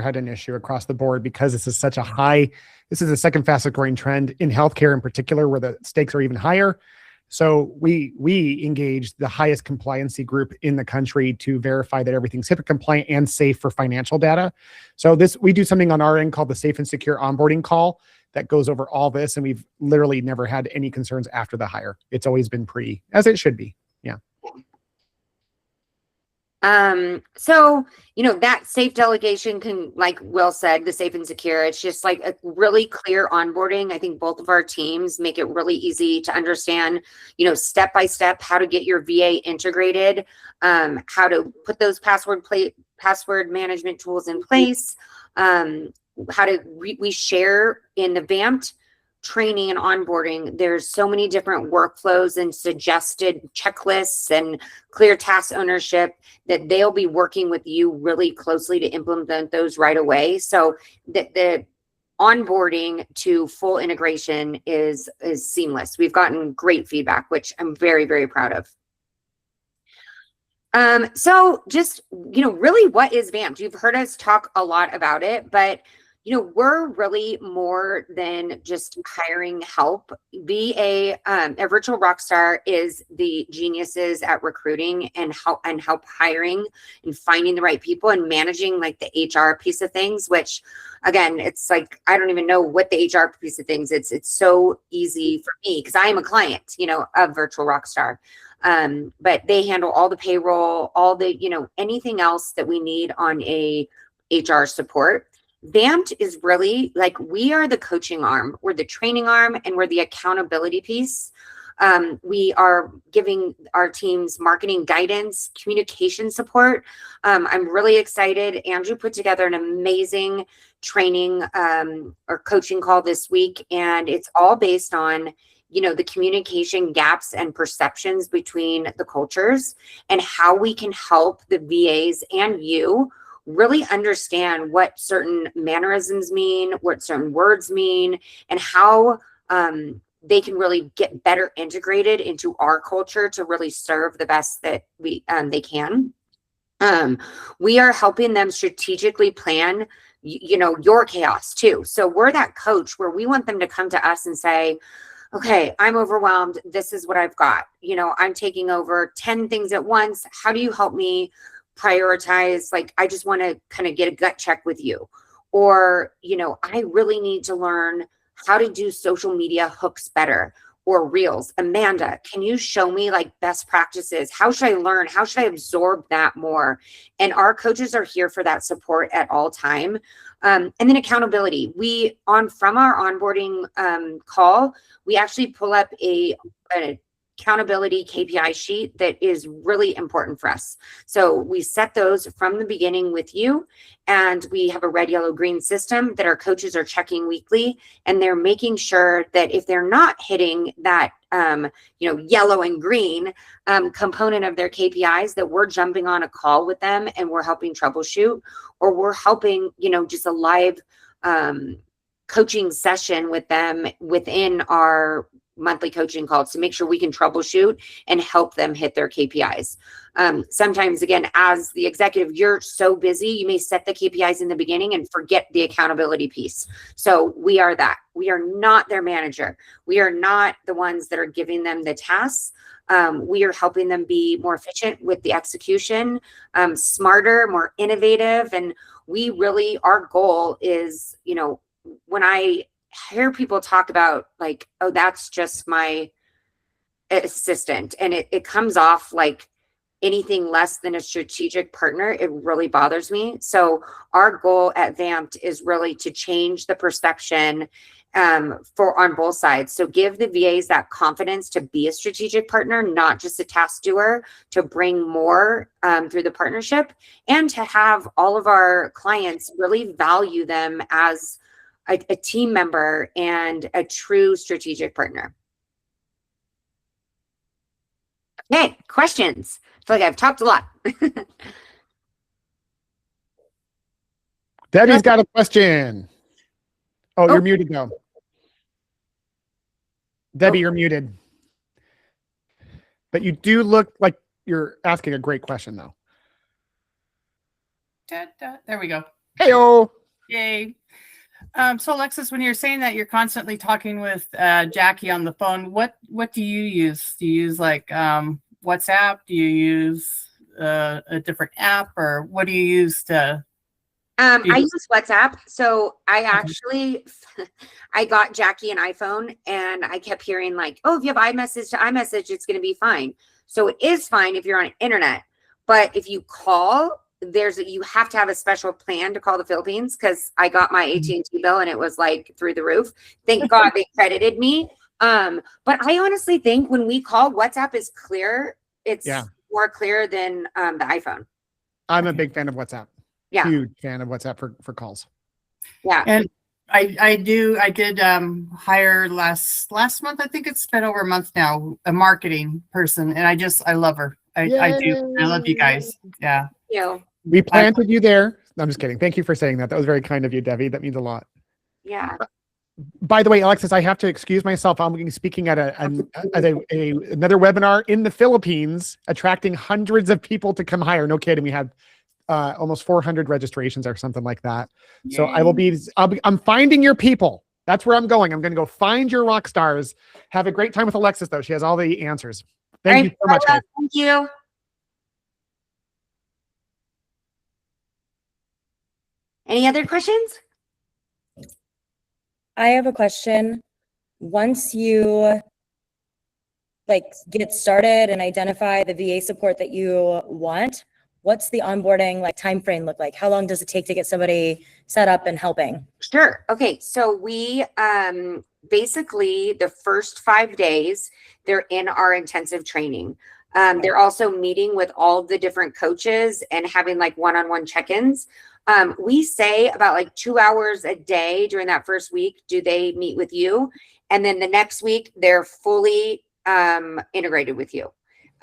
had an issue across the board because this is the second fastest growing trend in healthcare in particular, where the stakes are even higher. So we engage the highest compliancy group in the country to verify that everything's HIPAA compliant and safe for financial data. So we do something on our end called the Safe and Secure Onboarding Call that goes over all this, and we've literally never had any concerns after the hire. It's always been as it should be. Yeah. So, that safe delegation can, like Will said, the safe and secure, it's just like a really clear onboarding. I think both of our teams make it really easy to understand, step by step, how to get your VA integrated, how to put those password management tools in place, we share in the Vamped training and onboarding. There's so many different workflows and suggested checklists and clear task ownership that they'll be working with you really closely to implement those right away. So the onboarding to full integration is seamless. We've gotten great feedback, which I'm very, very proud of. So just, really, what is Vamped? You've heard us talk a lot about it, but we're really more than just hiring help. A virtual rockstar is the geniuses at recruiting and help hiring and finding the right people and managing like the HR piece of things, which again, it's like, I don't even know what the HR piece of things. It's so easy for me because I am a client, of virtual rockstar. But they handle all the payroll, all the, anything else that we need on a HR support. Vamped is really like, we are the coaching arm, we're the training arm, and we're the accountability piece. We are giving our teams marketing guidance, communication support. I'm really excited. Andrew put together an amazing training or coaching call this week, and it's all based on, you know, the communication gaps and perceptions between the cultures and how we can help the VAs and you really understand what certain mannerisms mean, what certain words mean, and how they can really get better integrated into our culture to really serve the best that they can. We are helping them strategically plan, you know, your chaos too. So we're that coach where we want them to come to us and say, okay, I'm overwhelmed. This is what I've got. You know, I'm taking over 10 things at once. How do you help me prioritize? Like, I just want to kind of get a gut check with you. Or, you know, I really need to learn how to do social media hooks better or reels. Amanda, can you show me like best practices? How should I learn? How should I absorb that more? And our coaches are here for that support at all time. And then accountability. From our onboarding call, we actually pull up an accountability KPI sheet that is really important for us. So we set those from the beginning with you, and we have a red, yellow, green system that our coaches are checking weekly, and they're making sure that if they're not hitting that yellow and green component of their KPIs, that we're jumping on a call with them and we're helping troubleshoot, or we're helping, you know, just a live coaching session with them within our monthly coaching calls to make sure we can troubleshoot and help them hit their KPIs. Sometimes, again, as the executive, you're so busy, you may set the KPIs in the beginning and forget the accountability piece. So we are that. We are not their manager. We are not the ones that are giving them the tasks. We are helping them be more efficient with the execution, smarter, more innovative. And our goal is, you know, when I hear people talk about like, oh, that's just my assistant, and it comes off like anything less than a strategic partner, it really bothers me. So our goal at Vamped is really to change the perception on both sides. So give the VAs that confidence to be a strategic partner, not just a task doer, to bring more through the partnership, and to have all of our clients really value them as a team member and a true strategic partner. Okay, questions? I feel like I've talked a lot. Debbie's got a question. Oh, you're muted now. Debbie, you're muted. But you do look like you're asking a great question, though. There we go. Hey-o. Yay. So Alexis, when you're saying that you're constantly talking with Jackie on the phone, what do you use? Do you use like WhatsApp? Do you use a different app, or what do you use to? I use WhatsApp. So I actually, I got Jackie an iPhone, and I kept hearing like, oh, if you have iMessage to iMessage, it's going to be fine. So it is fine if you're on internet, but if you call, you have to have a special plan to call the Philippines, because I got my AT&T bill and it was like through the roof. Thank God they credited me. But I honestly think when we call, WhatsApp is clear. It's more clear than the iPhone. I'm a big fan of WhatsApp. Yeah. Huge fan of WhatsApp for calls. Yeah. And I did hire last month. I think it's been over a month now, a marketing person. And I love her. I do. I love you guys. Yeah. Yeah. We planted you there. I'm just kidding. Thank you for saying that. That was very kind of you, Debbie. That means a lot. Yeah. By the way, Alexis, I have to excuse myself. I'm speaking at another webinar in the Philippines, attracting hundreds of people to come hire. No kidding. We had almost 400 registrations or something like that. Yay. So I'm finding your people. That's where I'm going. I'm going to go find your rock stars. Have a great time with Alexis, though. She has all the answers. Thank you so much, guys. Thank you. Any other questions? I have a question. Once you get started and identify the VA support that you want, what's the onboarding time frame look like? How long does it take to get somebody set up and helping? Sure. Okay. So we basically the first 5 days, they're in our intensive training. They're also meeting with all the different coaches and having one-on-one check-ins. We say about like 2 hours a day during that first week, do they meet with you? And then the next week, they're fully integrated with you.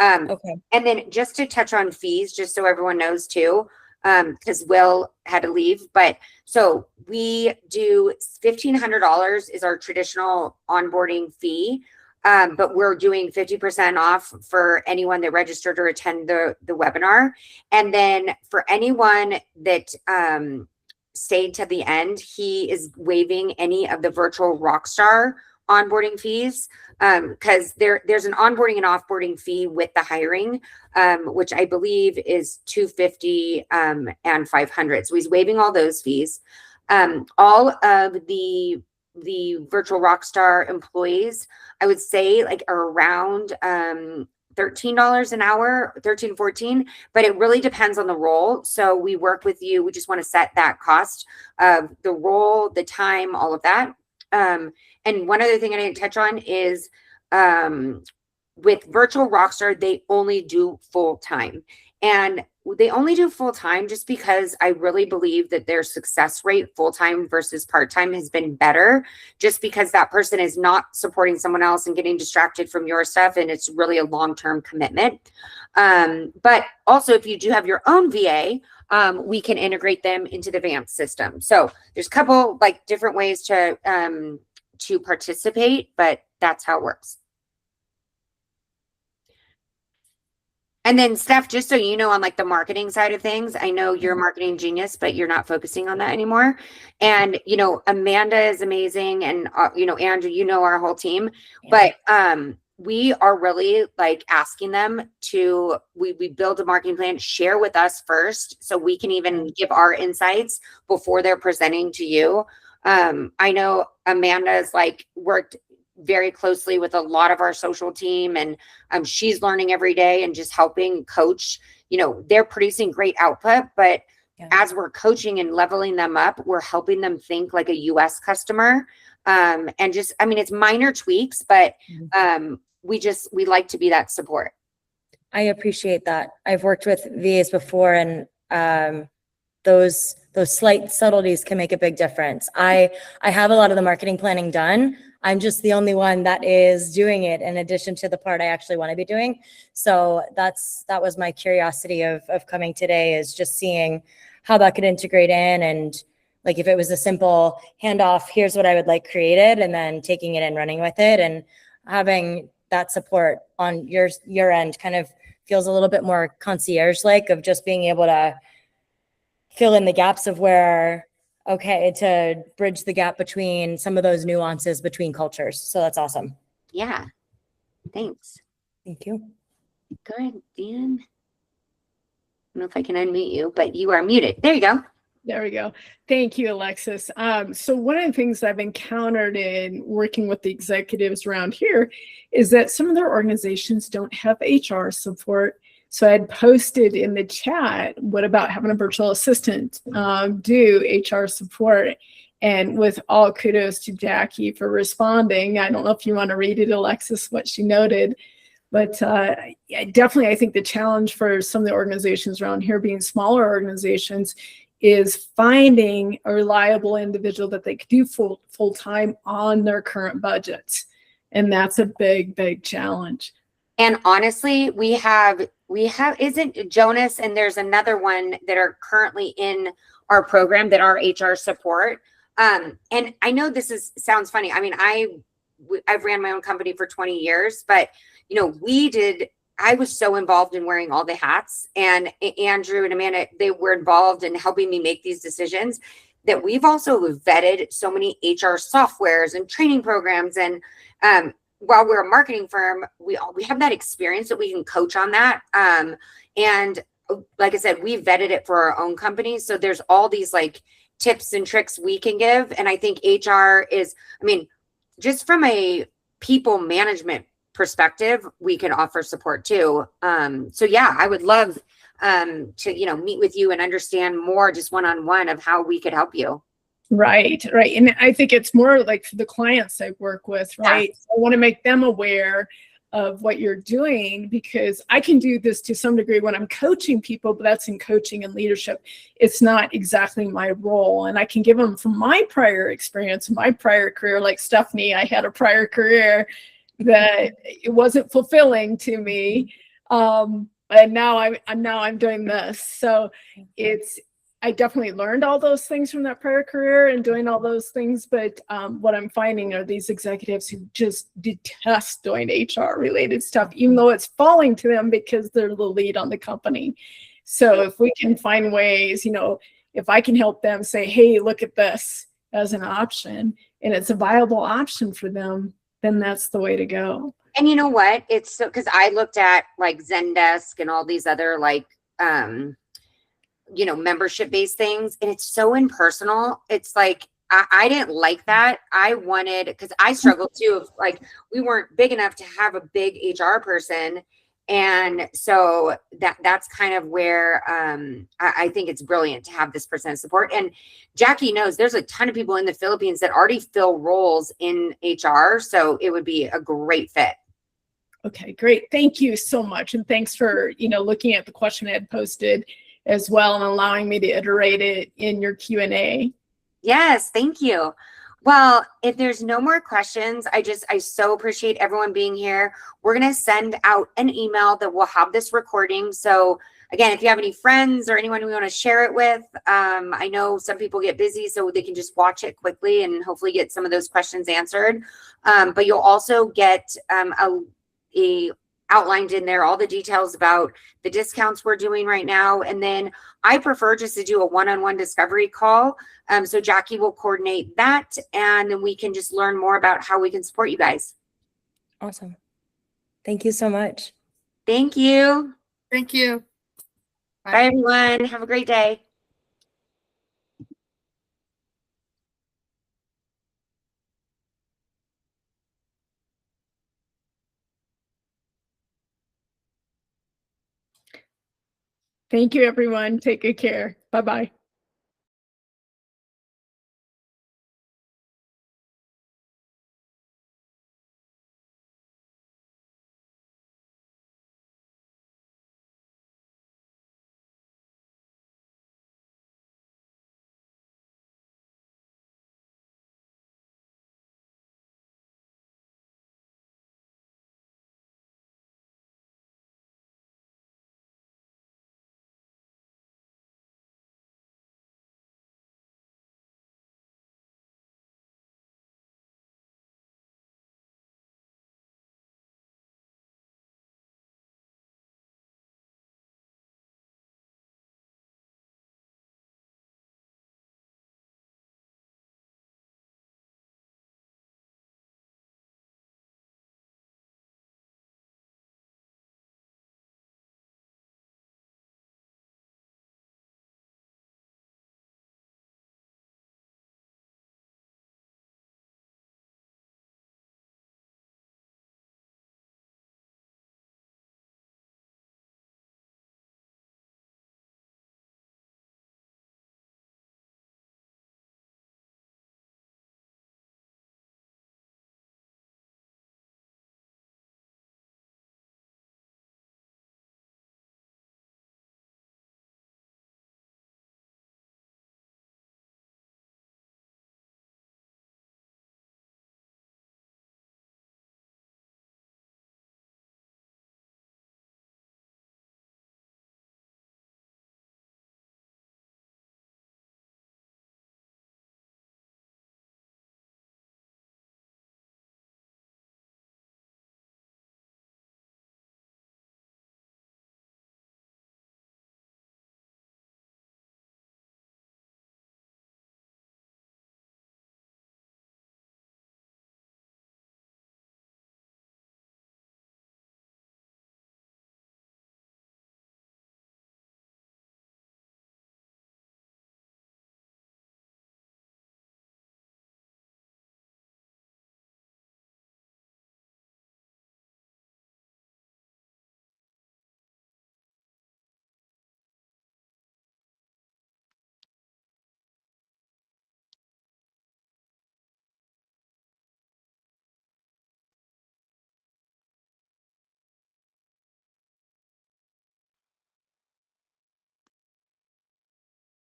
Okay. And then just to touch on fees, just so everyone knows too, because Will had to leave. But so we do $1,500 is our traditional onboarding fee. But we're doing 50% off for anyone that registered or attend the webinar. And then for anyone that stayed to the end, he is waiving any of the virtual rockstar onboarding fees, because there's an onboarding and offboarding fee with the hiring, which I believe is $250 and $500. So he's waiving all those fees. All of the virtual rockstar employees, I would say like are around $13 an hour, 13, 14, but it really depends on the role. So we work with you. We just want to set that cost of the role, the time, all of that. And one other thing I didn't touch on is with virtual rockstar, they only do full time. And they only do full time just because I really believe that their success rate full time versus part time has been better, just because that person is not supporting someone else and getting distracted from your stuff. And it's really a long-term commitment. But also, if you do have your own VA, we can integrate them into the Vamped system. So there's a couple like different ways to participate, but that's how it works. And then Steph, just so you know, on like the marketing side of things, I know you're a marketing genius, but you're not focusing on that anymore. And, you know, Amanda is amazing. And, you know, Andrew, you know, our whole team, but, we are really like asking them to, we build a marketing plan, share with us first, so we can even give our insights before they're presenting to you. I know Amanda's like worked very closely with a lot of our social team, and she's learning every day and just helping coach. You know, they're producing great output, but as we're coaching and leveling them up, we're helping them think like a US customer. And just, I mean, it's minor tweaks, but we like to be that support. I appreciate that. I've worked with VAs before, and those slight subtleties can make a big difference. I have a lot of the marketing planning done. I'm just the only one that is doing it in addition to the part I actually want to be doing. So that was my curiosity of coming today, is just seeing how that could integrate in, and like if it was a simple handoff, here's what I would like created, and then taking it and running with it, and having that support on your end kind of feels a little bit more concierge-like, of just being able to fill in the gaps of where, okay, to bridge the gap between some of those nuances between cultures. So that's awesome. Yeah. Thanks. Thank you. Go ahead, Dan. I don't know if I can unmute you, but you are muted. There you go. There we go. Thank you, Alexis. So one of the things I've encountered in working with the executives around here is that some of their organizations don't have HR support. So I had posted in the chat, what about having a virtual assistant do HR support? And with all kudos to Jackie for responding. I don't know if you want to read it, Alexis, what she noted. But definitely, I think the challenge for some of the organizations around here, being smaller organizations, is finding a reliable individual that they could do full time on their current budgets. And that's a big challenge. And honestly, we have isn't Jonas, and there's another one that are currently in our program that are HR support. And I know this sounds funny. I mean, I've ran my own company for 20 years, but you know, I was so involved in wearing all the hats, and Andrew and Amanda, they were involved in helping me make these decisions, that we've also vetted so many HR softwares and training programs. And while we're a marketing firm, we have that experience that we can coach on that. And like I said, we vetted it for our own company. So there's all these like tips and tricks we can give. And I think HR is, I mean, just from a people management perspective, we can offer support too. So yeah, I would love to, you know, meet with you and understand more just one-on-one of how we could help you. Right. And I think it's more like for the clients I work with, right? Yeah. I want to make them aware of what you're doing, because I can do this to some degree when I'm coaching people, but that's in coaching and leadership. It's not exactly my role. And I can give them from my prior experience, my prior career, like Stephanie, I had a prior career that it wasn't fulfilling to me. And now I'm doing this. So I definitely learned all those things from that prior career and doing all those things. But what I'm finding are these executives who just detest doing HR related stuff, even though it's falling to them because they're the lead on the company. So if we can find ways, if I can help them say, hey, look at this as an option, and it's a viable option for them, then that's the way to go. And you know what? It's so, because I looked at like Zendesk and all these other like, membership based things, and it's so impersonal. It's like, I didn't like that. I wanted, because I struggled too, of like, we weren't big enough to have a big HR person. And so that's kind of where I think it's brilliant to have this person of support. And Jackie knows there's a ton of people in the Philippines that already fill roles in HR. So it would be a great fit. Okay, great. Thank you so much. And thanks for, looking at the question I had posted as well and allowing me to iterate it in your Q&A. Yes, thank you. Well, if there's no more questions, I so appreciate everyone being here. We're going to send out an email that will have this recording. So again, if you have any friends or anyone we want to share it with, I know some people get busy, so they can just watch it quickly and hopefully get some of those questions answered. But you'll also get a outlined in there all the details about the discounts we're doing right now. And then I prefer just to do a one-on-one discovery call. So Jackie will coordinate that, and then we can just learn more about how we can support you guys. Awesome. Thank you so much. Thank you. Thank you. Bye everyone. Have a great day. Thank you, everyone. Take good care. Bye-bye.